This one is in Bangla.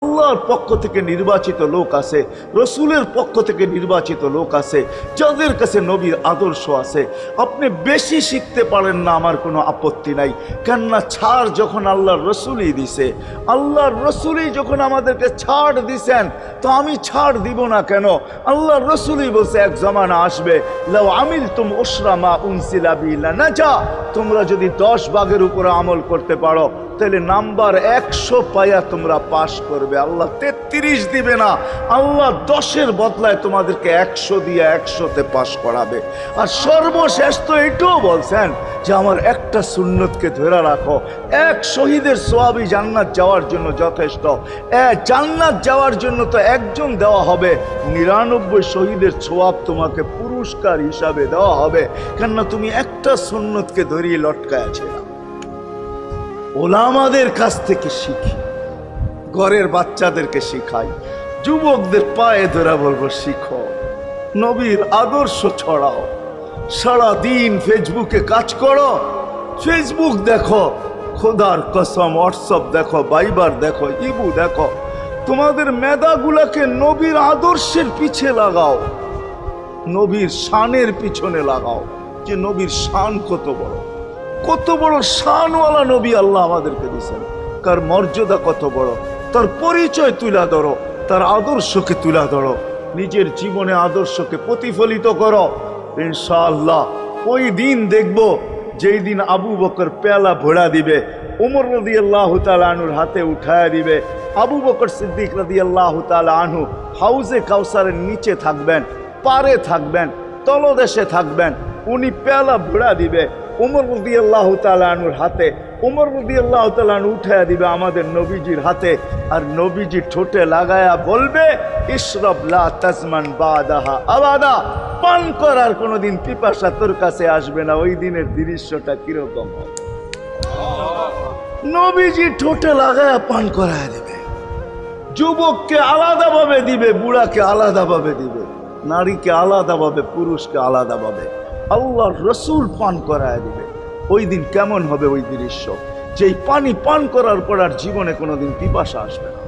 আল্লাহর পক্ষ থেকে নির্বাচিত লোক আছে, রসুলের পক্ষ থেকে নির্বাচিত লোক আছে, যাদের কাছে নবীর আদর্শ আছে। আপনি বেশি শিখতে পারেন না, আমার কোনো আপত্তি নাই। কেননা ছাড় যখন আল্লাহর রসুলই দিছে, আল্লাহর রসুলই যখন আমাদেরকে ছাড় দিছেন, তো আমি ছাড় দিব না কেন? আল্লাহর রসুলই বলছে এক জমানা আসবে, লাউ আমিলতুম উশরা মা উনজিলা বি লানাজা, তোমরা যদি 10 ভাগের উপরে আমল করতে পারো তাহলে নাম্বার 100 পাইয়া তোমরা পাশ করবে। আল্লাহ 33 দিবে না, আল্লাহ 10-এর বদলায় তোমাদেরকে 100 দিয়ে 100-তে পাশ করাবে। আর সর্বশেষ তো এটাও বলছেন যে আমার একটা সুন্নতকে ধরে রাখো, এক শহীদের সওয়াবই জান্নাত যাওয়ার জন্য যথেষ্ট। জান্নাত যাওয়ার জন্য তো একজন দেওয়া হবে, 99 শহীদের সওয়াব তোমাকে পুরস্কার হিসাবে দেওয়া হবে। কেননা তুমি একটা সুন্নতকে ধরিয়ে লটকায় আছে। ওলামাদের কাছ থেকে শিখি, ঘরের বাচ্চাদেরকে শিখাই, যুবকদের পায়ে ধরা বলবো শিখো, নবীর আদর্শ ছড়াও। সারাদিন ফেসবুকে কাজ করো, ফেসবুক দেখো, খোদার কসম হোয়াটসঅ্যাপ দেখো, ভাইবার দেখো, ইবু দেখো। তোমাদের মেধাগুলাকে নবীর আদর্শের পিছে লাগাও, নবীর শানের পিছনে লাগাও, যে নবীর শান কত বড়, কত বড় শানওয়ালা নবী আল্লাহ আমাদেরকে দিয়েছেন, তার মর্যাদা কত বড়, তার পরিচয় তুলে ধরো, তার আদর্শকে তুলে ধরো, নিজের জীবনে আদর্শকে প্রতিফলিত করো। ইনশাআল্লাহ ওই দিন দেখব যেই দিন আবু বকর পেয়ালা ভোড়া দিবে, উমর রাদিয়াল্লাহু তাআলা আনহুর হাতে উঠায়া দিবে, আবু বকর সিদ্দিক রাদিয়াল্লাহু তাআলা আনহু হাউজে কাউসারের নিচে থাকবেন, পারে থাকবেন, তলদেশে থাকবেন, উনি পেয়ালা ভোড়া দিবে উমর রাদিয়াল্লাহু তাআলা আনহুর হাতে, উমর রাদিয়াল্লাহু তাআলা আনহু উঠায়া দিবে আমাদের নবীজির হাতে, আর নবীজি ঠোঁটে লাগায়া বলবে ইশরাব লা তাজমান বাদাহা আবাদা, পান করার কোনোদিন পিপাসা তোর কাছে আসবে না। ওই দিনের দৃশ্যটা কিরকম হবে? নবীজি ঠোঁটে লাগায়া পান করায়া দিবে, যুবককে আলাদাভাবে দিবে, বুড়াকে আলাদাভাবে দিবে, নারীকে আলাদাভাবে, পুরুষকে আলাদাভাবে, আল্লাহর রসুল পান করায় দিবে। ওই দিন কেমন হবে ওই দৃশ্য, যেই পানি পান করার পর আর জীবনে কোনোদিন পিপাসা আসবে না।